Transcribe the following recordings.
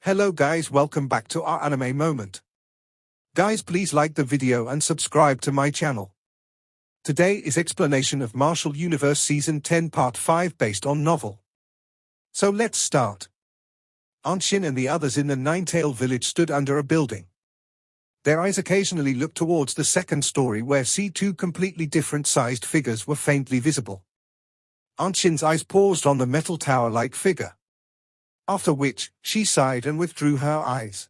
Hello guys, welcome back to our anime moment. Guys, please like the video and subscribe to my channel. Today is explanation of Martial Universe Season 10 Part 5 based on novel. So let's start. Aunt Shin and the others in the Nine-Tail village stood under a building. Their eyes occasionally looked towards the second story where two completely different sized figures were faintly visible. Aunt Shin's eyes paused on the metal tower-like figure. After which, she sighed and withdrew her eyes.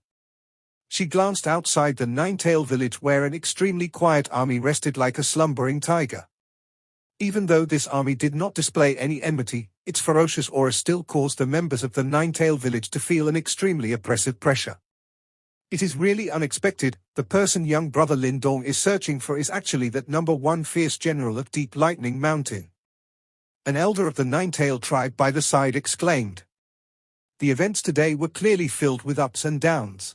She glanced outside the Nine-Tail village where an extremely quiet army rested like a slumbering tiger. Even though this army did not display any enmity, its ferocious aura still caused the members of the Nine-Tail village to feel an extremely oppressive pressure. It is really unexpected. The person young brother Lindong is searching for is actually that #1 fierce general of Deep Lightning Mountain. An elder of the Nine-Tail tribe by the side exclaimed. The events today were clearly filled with ups and downs.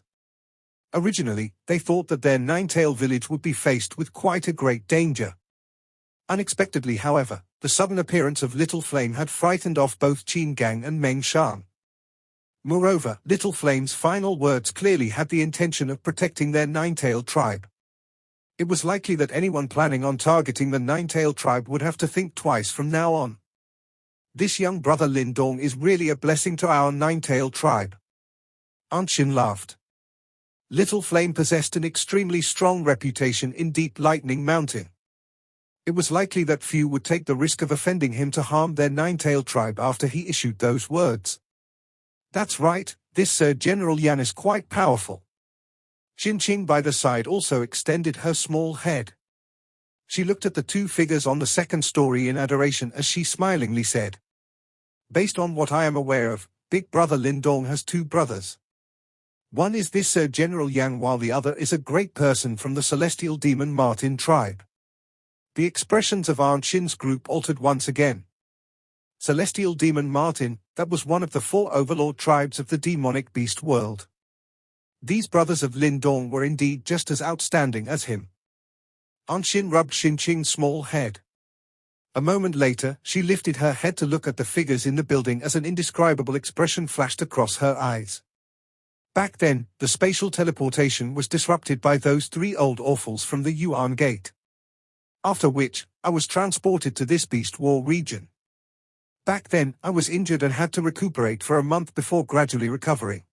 Originally, they thought that their Nine-Tail village would be faced with quite a great danger. Unexpectedly, however, the sudden appearance of Little Flame had frightened off both Qin Gang and Meng Shan. Moreover, Little Flame's final words clearly had the intention of protecting their Nine-Tail tribe. It was likely that anyone planning on targeting the Nine-Tail tribe would have to think twice from now on. This young brother Lindong is really a blessing to our Nine-Tail tribe. Aunt Shin laughed. Little Flame possessed an extremely strong reputation in Deep Lightning Mountain. It was likely that few would take the risk of offending him to harm their Nine-Tail tribe after he issued those words. That's right, this Sir General Yan is quite powerful. Shinqing by the side also extended her small head. She looked at the two figures on the second story in adoration as she smilingly said. Based on what I am aware of, Big Brother Lindong has two brothers. One is this Sir General Yang while the other is a great person from the Celestial Demon Martin tribe. The expressions of Aunt Shin's group altered once again. Celestial Demon Martin, that was one of the 4 overlord tribes of the demonic beast world. These brothers of Lindong were indeed just as outstanding as him. Aunt Shin rubbed Shinqing's small head. A moment later, she lifted her head to look at the figures in the building as an indescribable expression flashed across her eyes. Back then, the spatial teleportation was disrupted by those 3 old awfuls from the Yuan Gate. After which, I was transported to this Beast War region. Back then, I was injured and had to recuperate for a month before gradually recovering.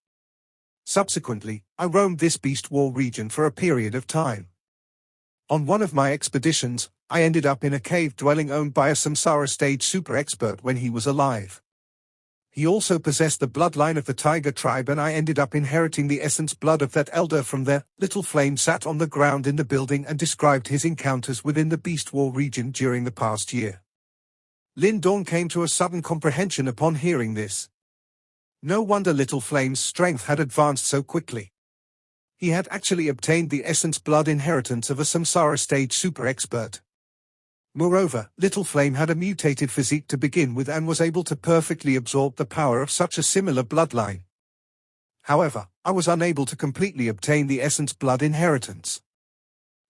Subsequently, I roamed this Beast War region for a period of time. On one of my expeditions, I ended up in a cave dwelling owned by a Samsara stage super expert when he was alive. He also possessed the bloodline of the Tiger tribe and I ended up inheriting the essence blood of that elder from there. Little Flame sat on the ground in the building and described his encounters within the Beast War region during the past year. Lindong came to a sudden comprehension upon hearing this. No wonder Little Flame's strength had advanced so quickly. He had actually obtained the essence blood inheritance of a Samsara stage super expert. Moreover, Little Flame had a mutated physique to begin with and was able to perfectly absorb the power of such a similar bloodline. However, I was unable to completely obtain the essence blood inheritance.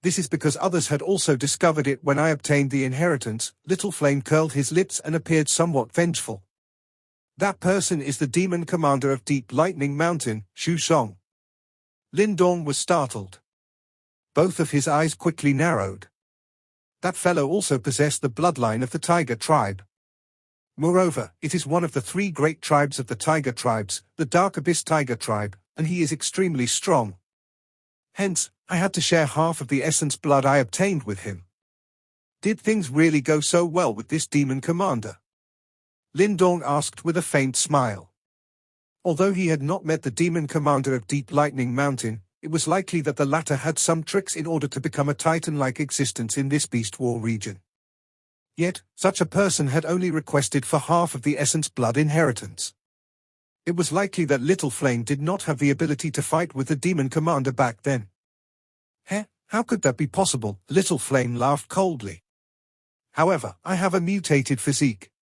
This is because others had also discovered it when I obtained the inheritance. Little Flame curled his lips and appeared somewhat vengeful. That person is the demon commander of Deep Lightning Mountain, Shu Xong. Lindong was startled. Both of his eyes quickly narrowed. That fellow also possessed the bloodline of the Tiger tribe. Moreover, it is one of the 3 great tribes of the Tiger tribes, the Dark Abyss Tiger tribe, and he is extremely strong. Hence, I had to share half of the essence blood I obtained with him. Did things really go so well with this demon commander? Lindong asked with a faint smile. Although he had not met the demon commander of Deep Lightning Mountain, it was likely that the latter had some tricks in order to become a titan-like existence in this Beast War region. Yet, such a person had only requested for half of the essence blood inheritance. It was likely that Little Flame did not have the ability to fight with the demon commander back then. How could that be possible? Little Flame laughed coldly. However, I have a mutated physique.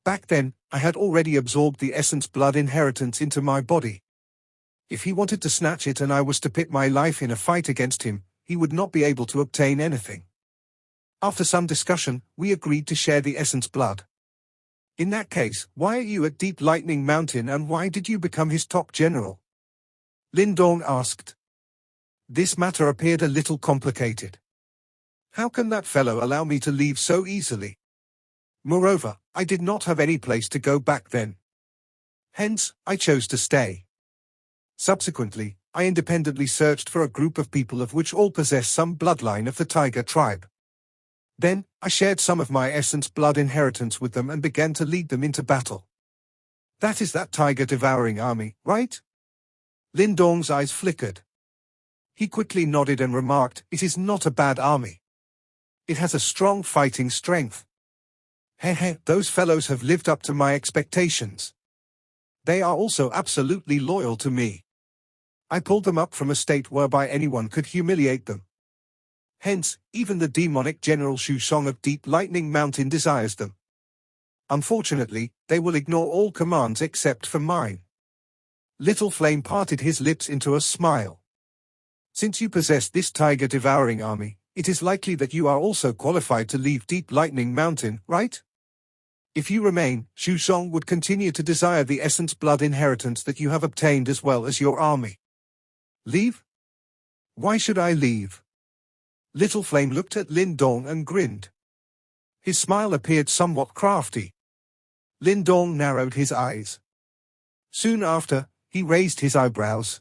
Back then, I had already absorbed the essence blood inheritance into my body. If he wanted to snatch it and I was to pit my life in a fight against him, he would not be able to obtain anything. After some discussion, we agreed to share the essence blood. In that case, why are you at Deep Lightning Mountain and why did you become his top general? Lindong asked. This matter appeared a little complicated. How can that fellow allow me to leave so easily? Moreover, I did not have any place to go back then. Hence, I chose to stay. Subsequently, I independently searched for a group of people of which all possess some bloodline of the tiger tribe. Then, I shared some of my essence blood inheritance with them and began to lead them into battle. That is that tiger-devouring army, right? Lindong's eyes flickered. He quickly nodded and remarked, it is not a bad army. It has a strong fighting strength. Those fellows have lived up to my expectations. They are also absolutely loyal to me. I pulled them up from a state whereby anyone could humiliate them. Hence, even the demonic General Shu Xong of Deep Lightning Mountain desires them. Unfortunately, they will ignore all commands except for mine. Little Flame parted his lips into a smile. Since you possess this tiger-devouring army, it is likely that you are also qualified to leave Deep Lightning Mountain, right? If you remain, Shu Xong would continue to desire the essence blood inheritance that you have obtained as well as your army. Leave? Why should I leave? Little Flame looked at Lindong and grinned. His smile appeared somewhat crafty. Lindong narrowed his eyes. Soon after, he raised his eyebrows.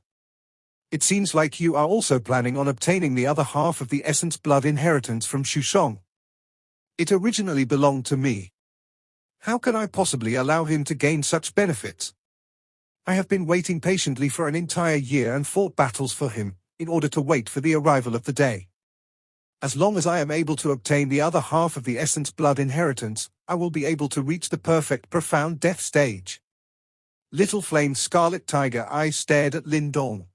It seems like you are also planning on obtaining the other half of the essence blood inheritance from Shu Xong. It originally belonged to me. How can I possibly allow him to gain such benefits? I have been waiting patiently for an entire year and fought battles for him, in order to wait for the arrival of the day. As long as I am able to obtain the other half of the essence blood inheritance, I will be able to reach the perfect profound death stage. Little Flame's scarlet tiger eyes stared at Lindong.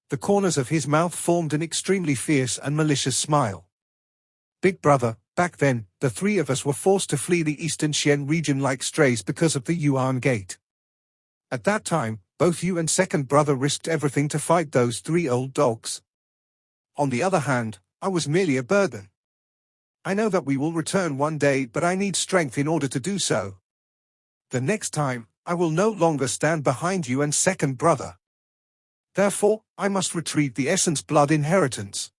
The corners of his mouth formed an extremely fierce and malicious smile. Big brother, back then, the three of us were forced to flee the eastern Xian region like strays because of the Yuan Gate. At that time, both you and second brother risked everything to fight those three old dogs. On the other hand, I was merely a burden. I know that we will return one day, but I need strength in order to do so. The next time, I will no longer stand behind you and second brother. Therefore, I must retrieve the essence blood inheritance.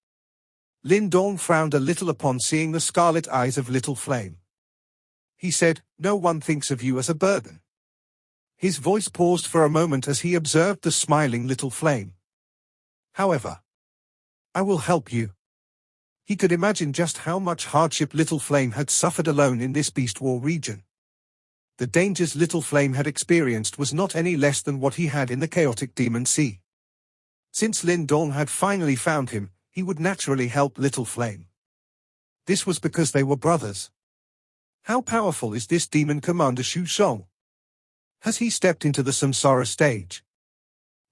Lindong frowned a little upon seeing the scarlet eyes of Little Flame. He said, no one thinks of you as a burden. His voice paused for a moment as he observed the smiling Little Flame. However, I will help you. He could imagine just how much hardship Little Flame had suffered alone in this Beast War region. The dangers Little Flame had experienced was not any less than what he had in the chaotic Demon Sea. Since Lindong had finally found him, he would naturally help Little Flame. This was because they were brothers. How powerful is this demon commander Shu Xong? Has he stepped into the samsara stage?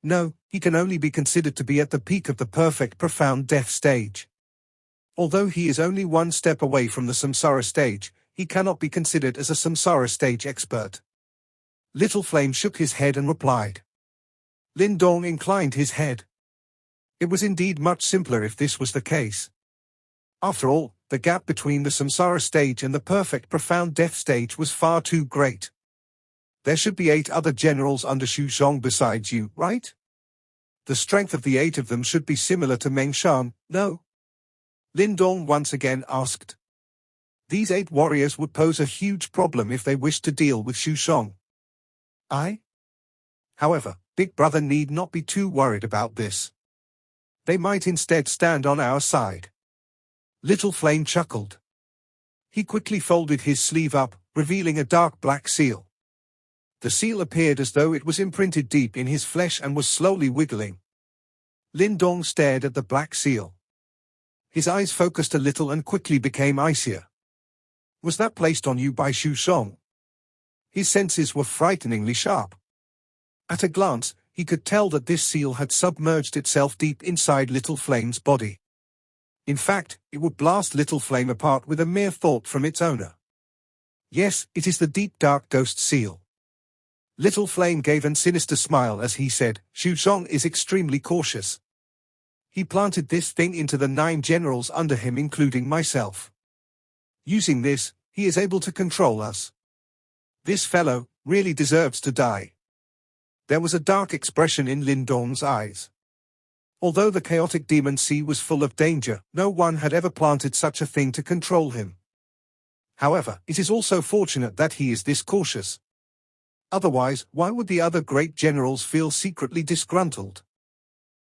No, he can only be considered to be at the peak of the perfect profound death stage. Although he is only one step away from the samsara stage, he cannot be considered as a samsara stage expert. Little Flame shook his head and replied. Lindong inclined his head. It was indeed much simpler if this was the case. After all, the gap between the samsara stage and the perfect profound death stage was far too great. There should be 8 other generals under Shu Xong besides you, right? The strength of the 8 of them should be similar to Meng Shan, no? Lindong once again asked. These 8 warriors would pose a huge problem if they wished to deal with Shu Xong. However, Big Brother need not be too worried about this. They might instead stand on our side. Little Flame chuckled. He quickly folded his sleeve up, revealing a dark black seal. The seal appeared as though it was imprinted deep in his flesh and was slowly wiggling. Lindong stared at the black seal. His eyes focused a little and quickly became icier. Was that placed on you by Shu Xong? His senses were frighteningly sharp. At a glance, he could tell that this seal had submerged itself deep inside Little Flame's body. In fact, it would blast Little Flame apart with a mere thought from its owner. Yes, it is the deep dark ghost seal. Little Flame gave a sinister smile as he said, Shu Xong is extremely cautious. He planted this thing into the 9 generals under him, including myself. Using this, he is able to control us. This fellow really deserves to die. There was a dark expression in Lindong's eyes. Although the chaotic demon sea was full of danger, no one had ever planted such a thing to control him. However, it is also fortunate that he is this cautious. Otherwise, why would the other great generals feel secretly disgruntled?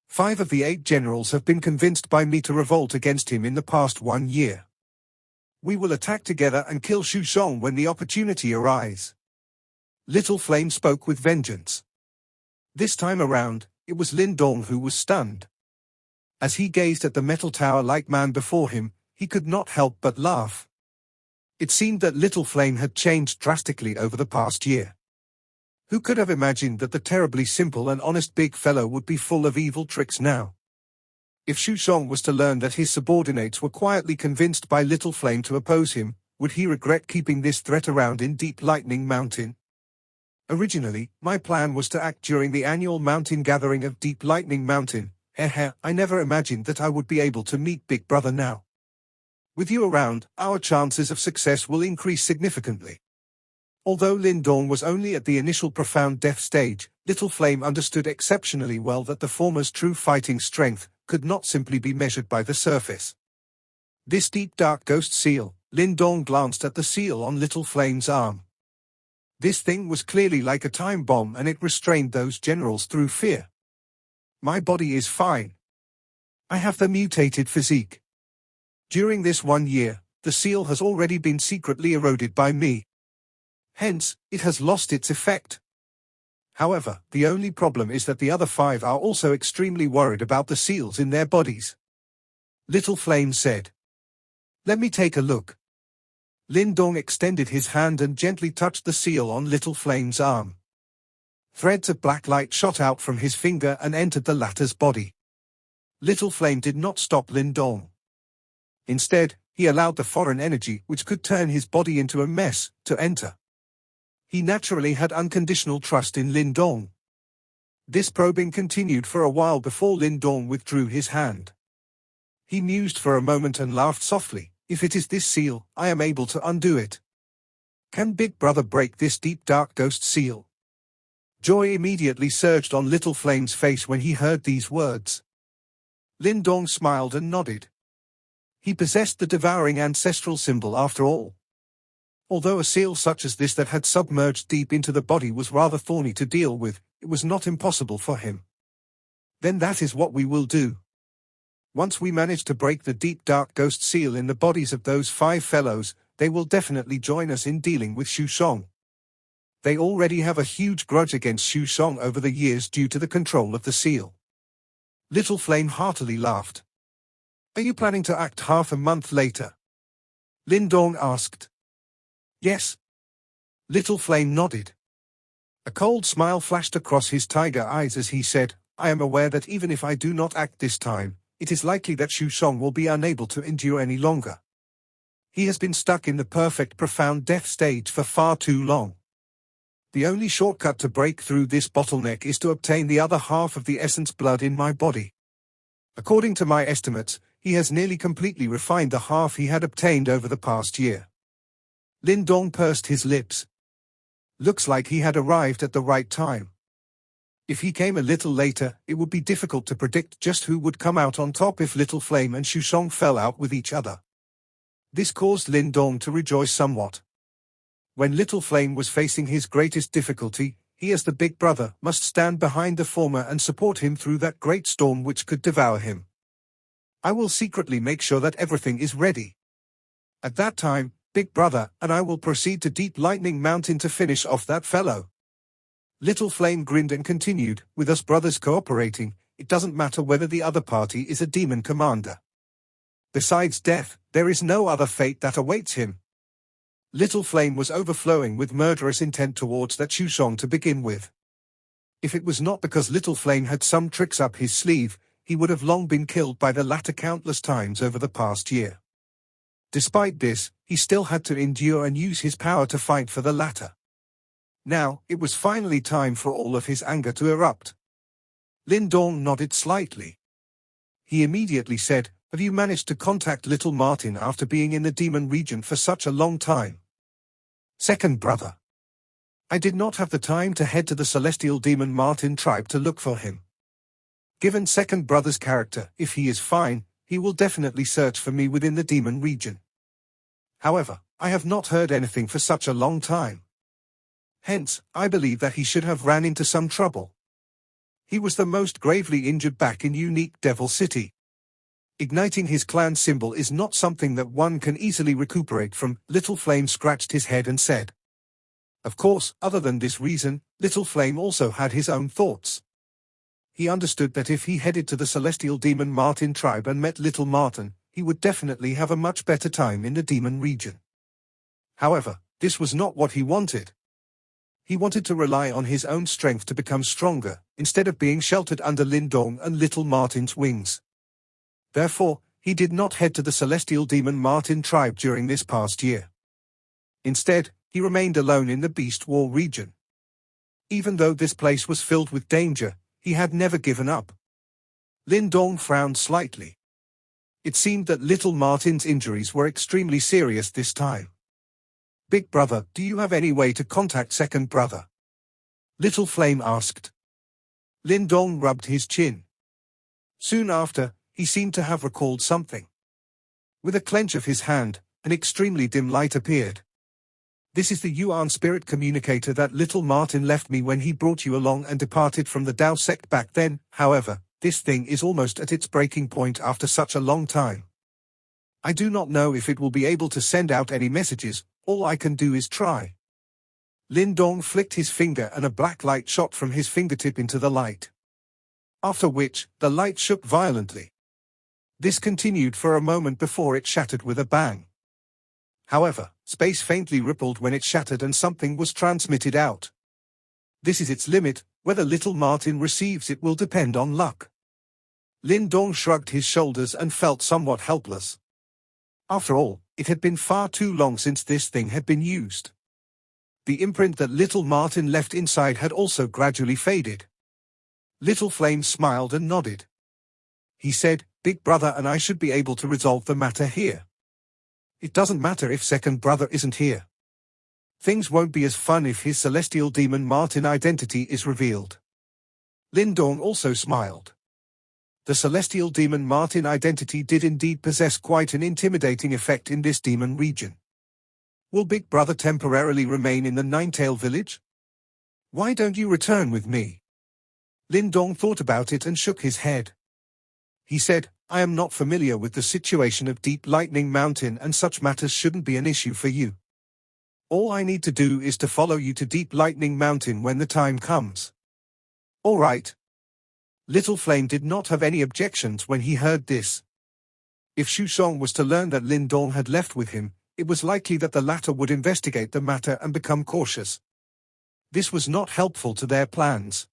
5 of the 8 generals have been convinced by me to revolt against him in the past 1 year. We will attack together and kill Shu Xong when the opportunity arises. Little Flame spoke with vengeance. This time around, it was Lindong who was stunned. As he gazed at the metal tower-like man before him, he could not help but laugh. It seemed that Little Flame had changed drastically over the past year. Who could have imagined that the terribly simple and honest big fellow would be full of evil tricks now? If Shu Xong was to learn that his subordinates were quietly convinced by Little Flame to oppose him, would he regret keeping this threat around in Deep Lightning Mountain? Originally, my plan was to act during the annual mountain gathering of Deep Lightning Mountain. I never imagined that I would be able to meet Big Brother now. With you around, our chances of success will increase significantly. Although Lindong was only at the initial profound death stage, Little Flame understood exceptionally well that the former's true fighting strength could not simply be measured by the surface. This deep dark ghost seal, Lindong glanced at the seal on Little Flame's arm. This thing was clearly like a time bomb, and it restrained those generals through fear. My body is fine. I have the mutated physique. During this 1 year, the seal has already been secretly eroded by me. Hence, it has lost its effect. However, the only problem is that the other 5 are also extremely worried about the seals in their bodies. Little Flame said. Let me take a look. Lindong extended his hand and gently touched the seal on Little Flame's arm. Threads of black light shot out from his finger and entered the latter's body. Little Flame did not stop Lindong. Instead, he allowed the foreign energy, which could turn his body into a mess, to enter. He naturally had unconditional trust in Lindong. This probing continued for a while before Lindong withdrew his hand. He mused for a moment and laughed softly. If it is this seal, I am able to undo it. Can Big Brother break this deep dark ghost seal? Joy immediately surged on Little Flame's face when he heard these words. Lindong smiled and nodded. He possessed the devouring ancestral symbol after all. Although a seal such as this that had submerged deep into the body was rather thorny to deal with, it was not impossible for him. Then that is what we will do. Once we manage to break the deep dark ghost seal in the bodies of those 5 fellows, they will definitely join us in dealing with Shu Xong. They already have a huge grudge against Shu Xong over the years due to the control of the seal. Little Flame heartily laughed. Are you planning to act half a month later? Lindong asked. Yes. Little Flame nodded. A cold smile flashed across his tiger eyes as he said, I am aware that even if I do not act this time, it is likely that Shu Xong will be unable to endure any longer. He has been stuck in the perfect profound death stage for far too long. The only shortcut to break through this bottleneck is to obtain the other half of the essence blood in my body. According to my estimates, he has nearly completely refined the half he had obtained over the past year. Lindong pursed his lips. Looks like he had arrived at the right time. If he came a little later, it would be difficult to predict just who would come out on top if Little Flame and Shu Xong fell out with each other. This caused Lindong to rejoice somewhat. When Little Flame was facing his greatest difficulty, he as the big brother must stand behind the former and support him through that great storm which could devour him. I will secretly make sure that everything is ready. At that time, Big Brother and I will proceed to Deep Lightning Mountain to finish off that fellow. Little Flame grinned and continued, with us brothers cooperating, it doesn't matter whether the other party is a demon commander. Besides death, there is no other fate that awaits him. Little Flame was overflowing with murderous intent towards that Shu Xong to begin with. If it was not because Little Flame had some tricks up his sleeve, he would have long been killed by the latter countless times over the past year. Despite this, he still had to endure and use his power to fight for the latter. Now, it was finally time for all of his anger to erupt. Lindong nodded slightly. He immediately said, have you managed to contact Little Martin after being in the demon region for such a long time? Second brother. I did not have the time to head to the celestial demon Martin tribe to look for him. Given second brother's character, if he is fine, he will definitely search for me within the demon region. However, I have not heard anything for such a long time. Hence, I believe that he should have ran into some trouble. He was the most gravely injured back in Unique Devil City. Igniting his clan symbol is not something that one can easily recuperate from. Little Flame scratched his head and said. Of course, other than this reason, Little Flame also had his own thoughts. He understood that if he headed to the celestial demon Martin tribe and met Little Martin, he would definitely have a much better time in the demon region. However, this was not what he wanted. He wanted to rely on his own strength to become stronger, instead of being sheltered under Lindong and Little Martin's wings. Therefore, he did not head to the celestial demon Martin tribe during this past year. Instead, he remained alone in the Beast War region. Even though this place was filled with danger, he had never given up. Lindong frowned slightly. It seemed that Little Martin's injuries were extremely serious this time. Big brother, do you have any way to contact second brother? Little Flame asked. Lindong rubbed his chin. Soon after, he seemed to have recalled something. With a clench of his hand, an extremely dim light appeared. This is the Yuan spirit communicator that Little Martin left me when he brought you along and departed from the Dao sect back then. However, this thing is almost at its breaking point after such a long time. I do not know if it will be able to send out any messages. All I can do is try. Lindong flicked his finger and a black light shot from his fingertip into the light. After which, the light shook violently. This continued for a moment before it shattered with a bang. However, space faintly rippled when it shattered and something was transmitted out. This is its limit. Whether Little Martin receives it will depend on luck. Lindong shrugged his shoulders and felt somewhat helpless. After all, it had been far too long since this thing had been used. The imprint that Little Martin left inside had also gradually faded. Little Flame smiled and nodded. He said, Big brother and I should be able to resolve the matter here. It doesn't matter if second brother isn't here. Things won't be as fun if his celestial demon Martin identity is revealed. Lindong also smiled. The celestial demon Martin identity did indeed possess quite an intimidating effect in this demon region. Will Big Brother temporarily remain in the Ninetail village? Why don't you return with me? Lindong thought about it and shook his head. He said, I am not familiar with the situation of Deep Lightning Mountain and such matters shouldn't be an issue for you. All I need to do is to follow you to Deep Lightning Mountain when the time comes. All right. Little Flame did not have any objections when he heard this. If Shu Xong was to learn that Lindong had left with him, it was likely that the latter would investigate the matter and become cautious. This was not helpful to their plans.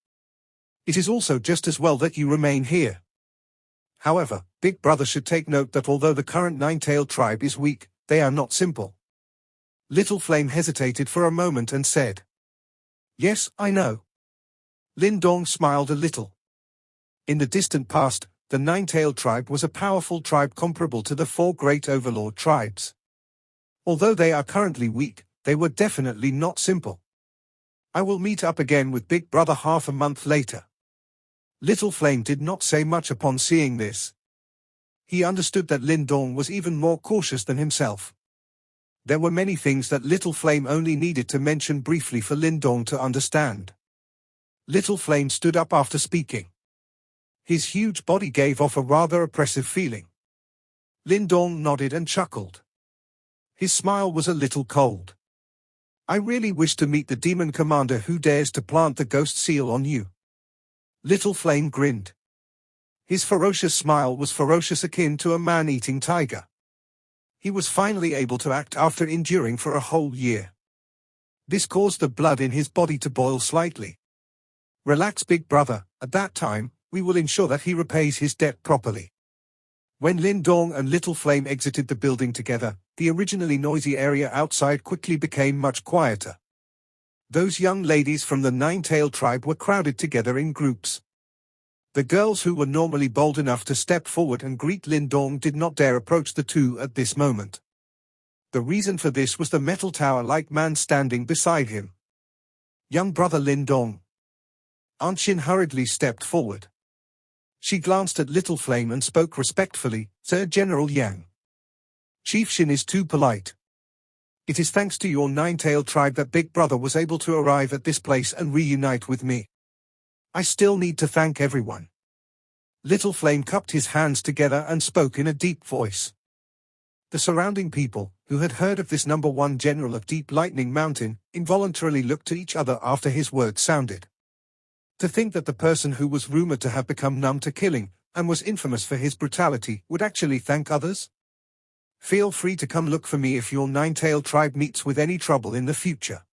It is also just as well that you remain here. However, Big Brother should take note that although the current Ninetail tribe is weak, they are not simple. Little Flame hesitated for a moment and said, Yes, I know. Lindong smiled a little. In the distant past, the Ninetail tribe was a powerful tribe comparable to the 4 great overlord tribes. Although they are currently weak, they were definitely not simple. I will meet up again with Big Brother half a month later. Little Flame did not say much upon seeing this. He understood that Lindong was even more cautious than himself. There were many things that Little Flame only needed to mention briefly for Lindong to understand. Little Flame stood up after speaking. His huge body gave off a rather oppressive feeling. Lindong nodded and chuckled. His smile was a little cold. I really wish to meet the demon commander who dares to plant the ghost seal on you. Little Flame grinned. His ferocious smile was ferocious, akin to a man-eating tiger. He was finally able to act after enduring for a whole year. This caused the blood in his body to boil slightly. Relax, Big Brother, at that time, we will ensure that he repays his debt properly. When Lindong and Little Flame exited the building together, the originally noisy area outside quickly became much quieter. Those young ladies from the Ninetail tribe were crowded together in groups. The girls who were normally bold enough to step forward and greet Lindong did not dare approach the two at this moment. The reason for this was the metal tower-like man standing beside him. Young brother Lindong. Aunt Shin hurriedly stepped forward. She glanced at Little Flame and spoke respectfully, Sir General Yang. Chief Shin is too polite. It is thanks to your nine-tailed tribe that Big Brother was able to arrive at this place and reunite with me. I still need to thank everyone. Little Flame cupped his hands together and spoke in a deep voice. The surrounding people, who had heard of this #1 general of Deep Lightning Mountain, involuntarily looked to each other after his words sounded. To think that the person who was rumored to have become numb to killing, and was infamous for his brutality, would actually thank others? Feel free to come look for me if your nine-tailed tribe meets with any trouble in the future.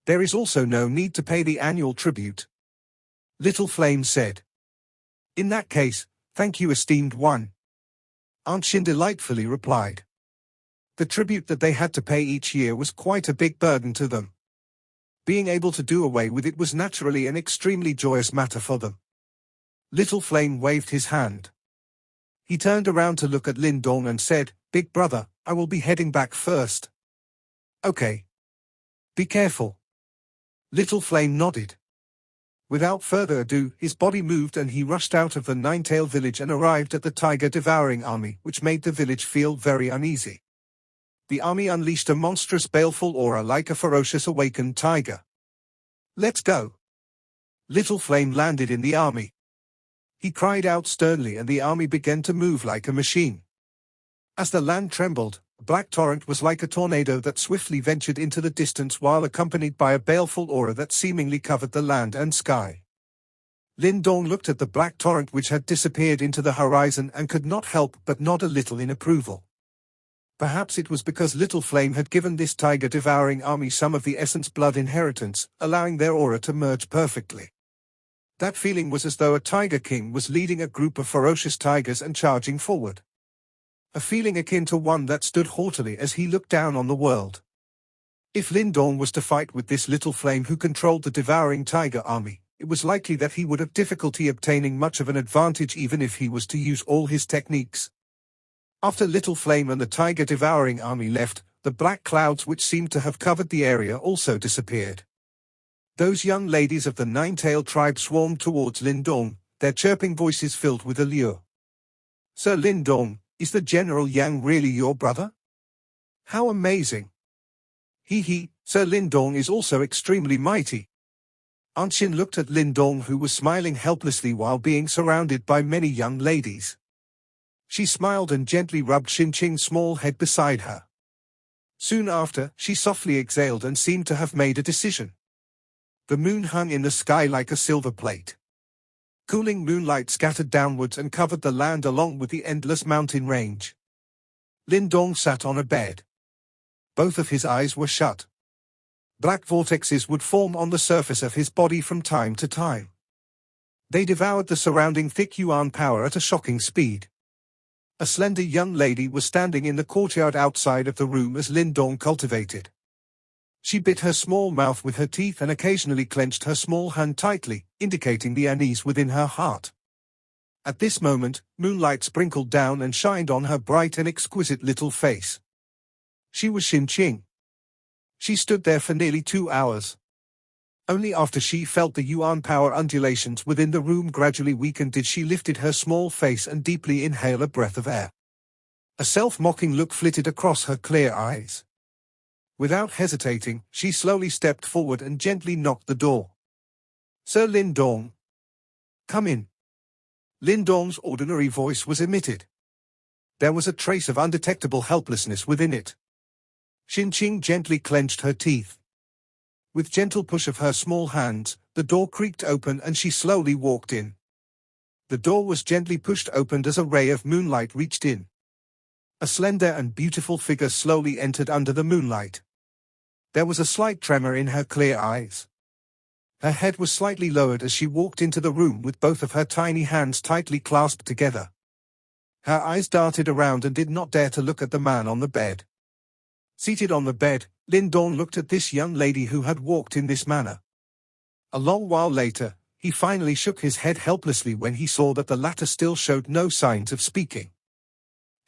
There is also no need to pay the annual tribute. Little Flame said. In that case, thank you, esteemed one. Aunt Shin delightfully replied. The tribute that they had to pay each year was quite a big burden to them. Being able to do away with it was naturally an extremely joyous matter for them. Little Flame waved his hand. He turned around to look at Lindong and said, Big brother, I will be heading back first. Okay. Be careful. Little Flame nodded. Without further ado, his body moved and he rushed out of the Nine-Tail village and arrived at the tiger-devouring army, which made the village feel very uneasy. The army unleashed a monstrous baleful aura like a ferocious awakened tiger. Let's go. Little Flame landed in the army. He cried out sternly and the army began to move like a machine. As the land trembled, a black torrent was like a tornado that swiftly ventured into the distance while accompanied by a baleful aura that seemingly covered the land and sky. Lindong looked at the black torrent which had disappeared into the horizon and could not help but nod a little in approval. Perhaps it was because Little Flame had given this tiger-devouring army some of the essence blood inheritance, allowing their aura to merge perfectly. That feeling was as though a tiger king was leading a group of ferocious tigers and charging forward. A feeling akin to one that stood haughtily as he looked down on the world. If Lindong was to fight with this Little Flame who controlled the devouring tiger army, it was likely that he would have difficulty obtaining much of an advantage even if he was to use all his techniques. After Little Flame and the tiger-devouring army left, the black clouds which seemed to have covered the area also disappeared. Those young ladies of the Nine-Tailed tribe swarmed towards Lindong, their chirping voices filled with allure. Sir Lindong, is the General Yang really your brother? How amazing! Sir Lindong is also extremely mighty. Aunt Shin looked at Lindong who was smiling helplessly while being surrounded by many young ladies. She smiled and gently rubbed Shinqing's small head beside her. Soon after, she softly exhaled and seemed to have made a decision. The moon hung in the sky like a silver plate. Cooling moonlight scattered downwards and covered the land along with the endless mountain range. Lindong sat on a bed. Both of his eyes were shut. Black vortexes would form on the surface of his body from time to time. They devoured the surrounding thick yuan power at a shocking speed. A slender young lady was standing in the courtyard outside of the room as Lindong cultivated. She bit her small mouth with her teeth and occasionally clenched her small hand tightly, indicating the unease within her heart. At this moment, moonlight sprinkled down and shined on her bright and exquisite little face. She was Shinqing. She stood there for nearly 2 hours. Only after she felt the yuan power undulations within the room gradually weaken did she lifted her small face and deeply inhale a breath of air. A self-mocking look flitted across her clear eyes. Without hesitating, she slowly stepped forward and gently knocked the door. Sir Lindong. Come in. Lindong's ordinary voice was emitted. There was a trace of undetectable helplessness within it. Shinqing gently clenched her teeth. With gentle push of her small hands, the door creaked open and she slowly walked in. The door was gently pushed open as a ray of moonlight reached in. A slender and beautiful figure slowly entered under the moonlight. There was a slight tremor in her clear eyes. Her head was slightly lowered as she walked into the room with both of her tiny hands tightly clasped together. Her eyes darted around and did not dare to look at the man on the bed. Seated on the bed, Lindong looked at this young lady who had walked in this manner. A long while later, he finally shook his head helplessly when he saw that the latter still showed no signs of speaking.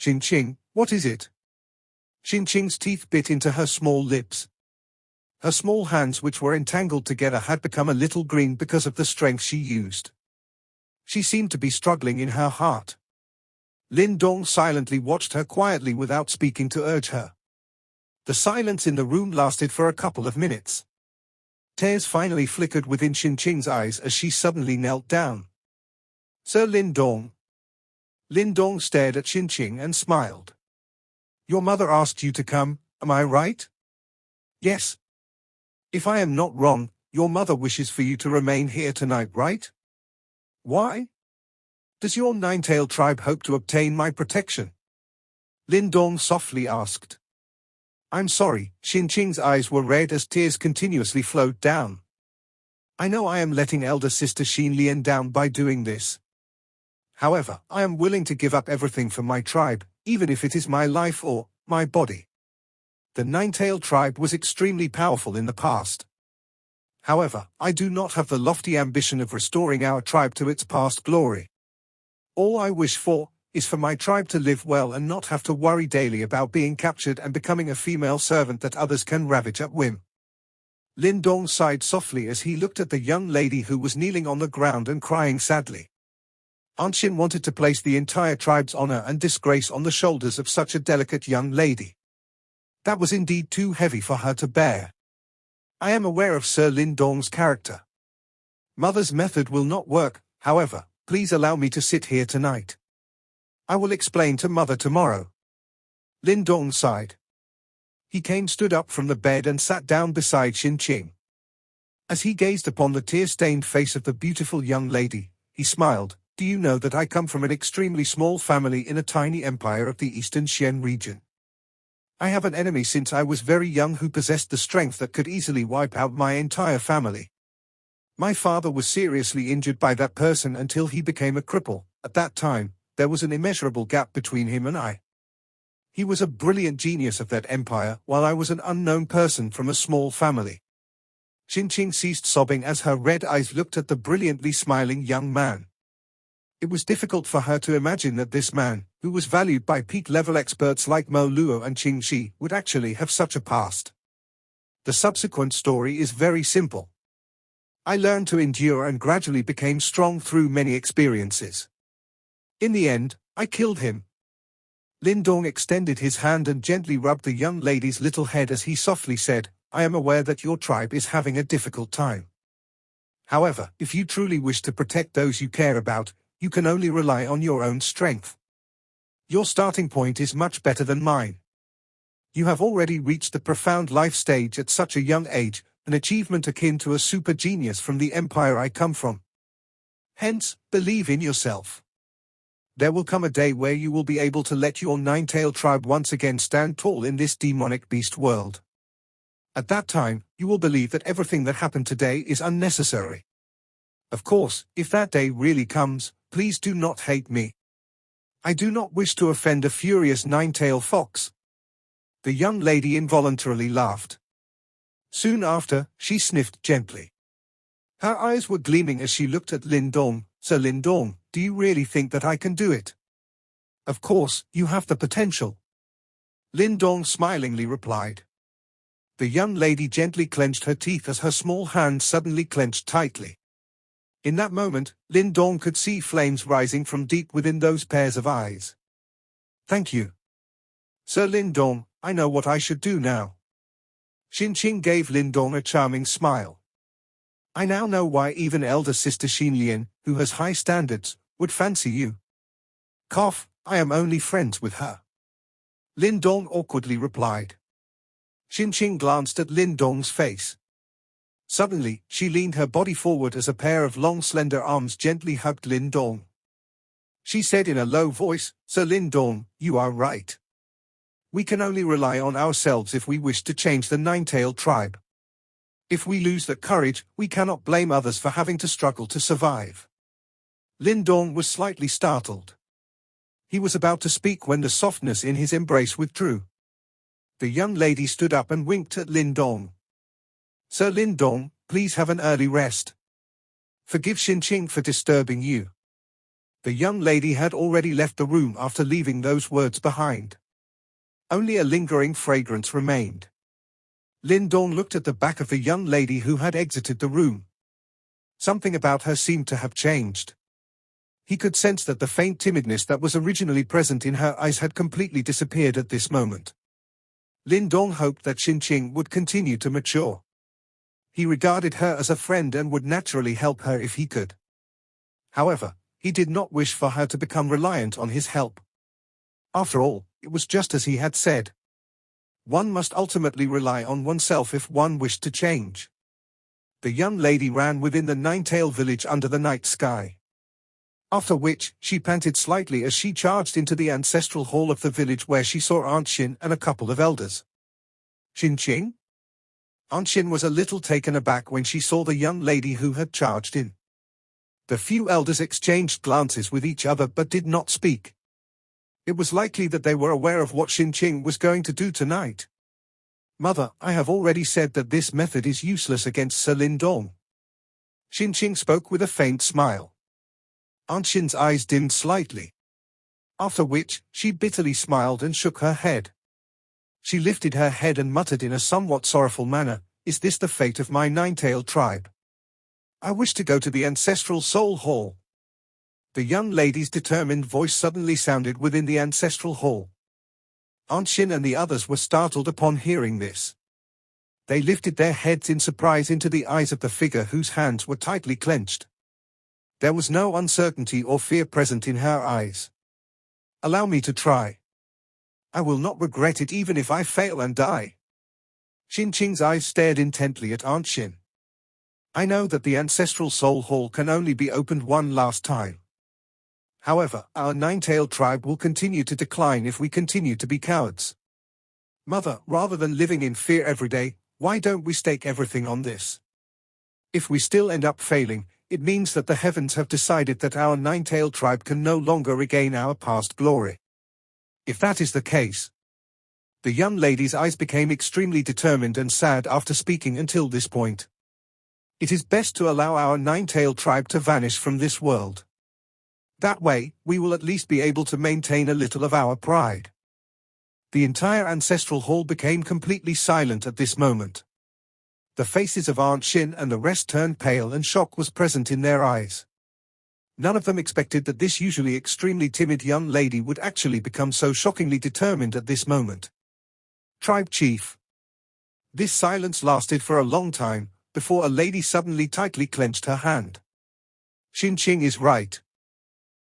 Shinqing, what is it? Shinqing's teeth bit into her small lips. Her small hands, which were entangled together, had become a little green because of the strength she used. She seemed to be struggling in her heart. Lindong silently watched her quietly without speaking to urge her. The silence in the room lasted for a couple of minutes. Tears finally flickered within Shinqing's eyes as she suddenly knelt down. "Sir Lindong." Lindong stared at Shinqing and smiled. "Your mother asked you to come, am I right?" "Yes. If I am not wrong, your mother wishes for you to remain here tonight, right?" "Why? Does your nine-tailed tribe hope to obtain my protection?" Lindong softly asked. "I'm sorry." Shinqing's eyes were red as tears continuously flowed down. "I know I am letting elder sister Xinlian down by doing this. However, I am willing to give up everything for my tribe, even if it is my life or my body." The nine-tailed tribe was extremely powerful in the past. However, I do not have the lofty ambition of restoring our tribe to its past glory. All I wish for is for my tribe to live well and not have to worry daily about being captured and becoming a female servant that others can ravage at whim. Lindong sighed softly as he looked at the young lady who was kneeling on the ground and crying sadly. Anshin wanted to place the entire tribe's honor and disgrace on the shoulders of such a delicate young lady. That was indeed too heavy for her to bear. I am aware of Sir Lindong's character. Mother's method will not work, however, please allow me to sit here tonight. I will explain to Mother tomorrow. Lindong sighed. He stood up from the bed and sat down beside Shinqing. As he gazed upon the tear-stained face of the beautiful young lady, he smiled. "Do you know that I come from an extremely small family in a tiny empire of the Eastern Xian region? I have an enemy since I was very young who possessed the strength that could easily wipe out my entire family. My father was seriously injured by that person until he became a cripple. At that time, there was an immeasurable gap between him and I. He was a brilliant genius of that empire, while I was an unknown person from a small family." Shinqing ceased sobbing as her red eyes looked at the brilliantly smiling young man. It was difficult for her to imagine that this man, who was valued by peak-level experts like Mo Luo and Qing Shi, would actually have such a past. The subsequent story is very simple. I learned to endure and gradually became strong through many experiences. In the end, I killed him. Lindong extended his hand and gently rubbed the young lady's little head as he softly said, "I am aware that your tribe is having a difficult time. However, if you truly wish to protect those you care about, you can only rely on your own strength. Your starting point is much better than mine. You have already reached the profound life stage at such a young age, an achievement akin to a super genius from the empire I come from. Hence, believe in yourself. There will come a day where you will be able to let your nine-tailed tribe once again stand tall in this demonic beast world. At that time, you will believe that everything that happened today is unnecessary. Of course, if that day really comes, please do not hate me. I do not wish to offend a furious nine-tailed fox." The young lady involuntarily laughed. Soon after, she sniffed gently. Her eyes were gleaming as she looked at Lindong. "Sir Lindong, do you really think that I can do it?" "Of course, you have the potential," Lindong smilingly replied. The young lady gently clenched her teeth as her small hand suddenly clenched tightly. In that moment, Lindong could see flames rising from deep within those pairs of eyes. "Thank you, Sir Lindong, I know what I should do now." Shinqing gave Lindong a charming smile. "I now know why even elder sister Xinlian, who has high standards, would fancy you." "Cough, I am only friends with her," Lindong awkwardly replied. Shinqing glanced at Lindong's face. Suddenly, she leaned her body forward as a pair of long slender arms gently hugged Lindong. She said in a low voice, "Sir Lindong, you are right. We can only rely on ourselves if we wish to change the nine-tailed tribe. If we lose that courage, we cannot blame others for having to struggle to survive." Lindong was slightly startled. He was about to speak when the softness in his embrace withdrew. The young lady stood up and winked at Lindong. "Sir Lindong, please have an early rest. Forgive Shinqing for disturbing you." The young lady had already left the room after leaving those words behind. Only a lingering fragrance remained. Lindong looked at the back of the young lady who had exited the room. Something about her seemed to have changed. He could sense that the faint timidness that was originally present in her eyes had completely disappeared at this moment. Lindong hoped that Shinqing would continue to mature. He regarded her as a friend and would naturally help her if he could. However, he did not wish for her to become reliant on his help. After all, it was just as he had said. One must ultimately rely on oneself if one wished to change. The young lady ran within the nine-tail village under the night sky. After which, she panted slightly as she charged into the ancestral hall of the village where she saw Aunt Shin and a couple of elders. Shinqing? Aunt Shin was a little taken aback when she saw the young lady who had charged in. The few elders exchanged glances with each other but did not speak. It was likely that they were aware of what Shinqing was going to do tonight. Mother, I have already said that this method is useless against Sir Lindong. Shinqing spoke with a faint smile. Aunt Shin's eyes dimmed slightly. After which, she bitterly smiled and shook her head. She lifted her head and muttered in a somewhat sorrowful manner, "Is this the fate of my nine-tailed tribe? I wish to go to the ancestral soul hall." The young lady's determined voice suddenly sounded within the ancestral hall. Aunt Shin and the others were startled upon hearing this. They lifted their heads in surprise into the eyes of the figure whose hands were tightly clenched. There was no uncertainty or fear present in her eyes. "Allow me to try. I will not regret it even if I fail and die." Shinqing's eyes stared intently at Aunt Shin. "I know that the ancestral soul hall can only be opened one last time. However, our nine-tailed tribe will continue to decline if we continue to be cowards. Mother, rather than living in fear every day, why don't we stake everything on this? If we still end up failing, it means that the heavens have decided that our nine-tailed tribe can no longer regain our past glory. If that is the case..." The young lady's eyes became extremely determined and sad after speaking until this point. "It is best to allow our nine-tailed tribe to vanish from this world. That way, we will at least be able to maintain a little of our pride." The entire ancestral hall became completely silent at this moment. The faces of Aunt Shin and the rest turned pale and shock was present in their eyes. None of them expected that this usually extremely timid young lady would actually become so shockingly determined at this moment. "Tribe Chief." This silence lasted for a long time, before a lady suddenly tightly clenched her hand. "Shinqing is right.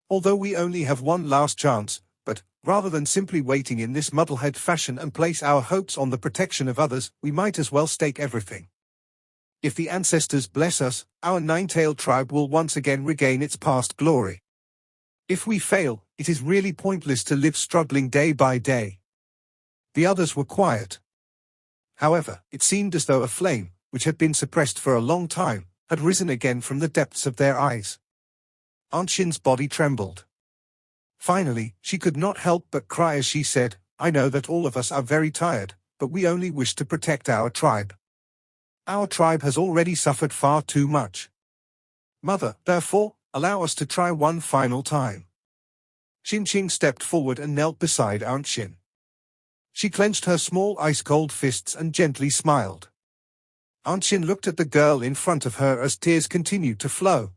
Although we only have one last chance, but, rather than simply waiting in this muddlehead fashion and place our hopes on the protection of others, we might as well stake everything. If the ancestors bless us, our nine-tailed tribe will once again regain its past glory. If we fail, it is really pointless to live struggling day by day." The others were quiet. However, it seemed as though a flame, which had been suppressed for a long time, had risen again from the depths of their eyes. Aunt Shin's body trembled. Finally, she could not help but cry as she said, "I know that all of us are very tired, but we only wish to protect our tribe. Our tribe has already suffered far too much. Mother, therefore, allow us to try one final time." Shinqing stepped forward and knelt beside Aunt Shin. She clenched her small ice-cold fists and gently smiled. Aunt Shin looked at the girl in front of her as tears continued to flow.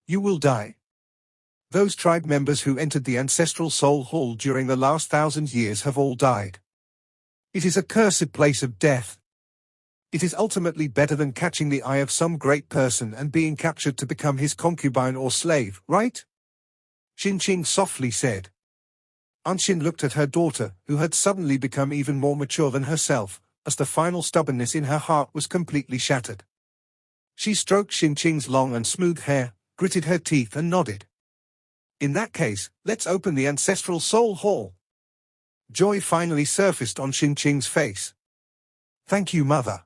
"You will die. Those tribe members who entered the ancestral soul hall during the last 1,000 years have all died. It is a cursed place of death. It is ultimately better than catching the eye of some great person and being captured to become his concubine or slave, right?" Shinqing softly said. Aunt Shin looked at her daughter, who had suddenly become even more mature than herself, as the final stubbornness in her heart was completely shattered. She stroked Shinqing's long and smooth hair, gritted her teeth and nodded. "In that case, let's open the ancestral soul hall." Joy finally surfaced on Shinqing's face. "Thank you, Mother."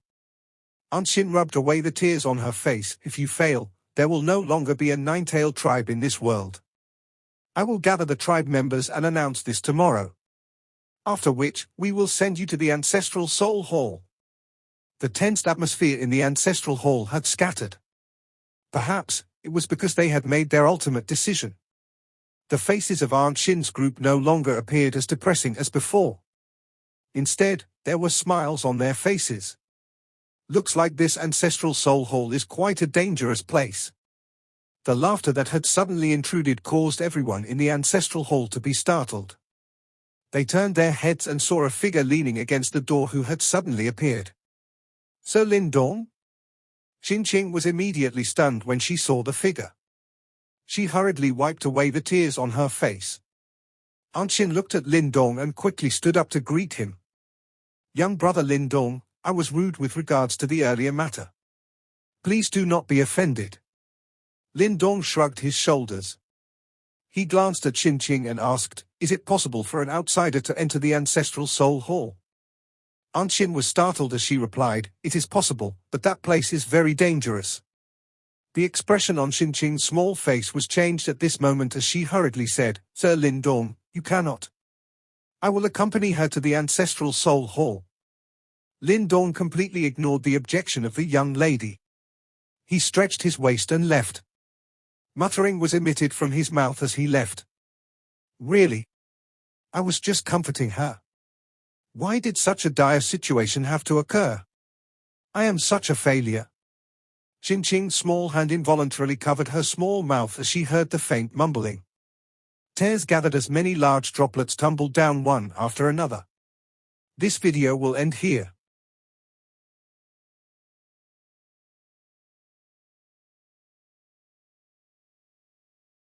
Aunt Shin rubbed away the tears on her face. "If you fail, there will no longer be a nine-tailed tribe in this world. I will gather the tribe members and announce this tomorrow. After which, we will send you to the ancestral soul hall." The tensed atmosphere in the ancestral hall had scattered. Perhaps, it was because they had made their ultimate decision. The faces of Aunt Shin's group no longer appeared as depressing as before. Instead, there were smiles on their faces. Looks like this ancestral soul hall is quite a dangerous place. The laughter that had suddenly intruded caused everyone in the ancestral hall to be startled. They turned their heads and saw a figure leaning against the door who had suddenly appeared. So Lindong? Shinqing was immediately stunned when she saw the figure. She hurriedly wiped away the tears on her face. Aunt Shin looked at Lindong and quickly stood up to greet him. Young brother Lindong, I was rude with regards to the earlier matter. Please do not be offended. Lindong shrugged his shoulders. He glanced at Shinqing and asked, is it possible for an outsider to enter the ancestral soul hall? Aunt Shin was startled as she replied, it is possible, but that place is very dangerous. The expression on Shinqing's small face was changed at this moment as she hurriedly said, Sir Lindong, you cannot. I will accompany her to the ancestral soul hall. Lindong completely ignored the objection of the young lady. He stretched his waist and left. Muttering was emitted from his mouth as he left. Really? I was just comforting her. Why did such a dire situation have to occur? I am such a failure. Shinqing's small hand involuntarily covered her small mouth as she heard the faint mumbling. Tears gathered as many large droplets tumbled down one after another. This video will end here.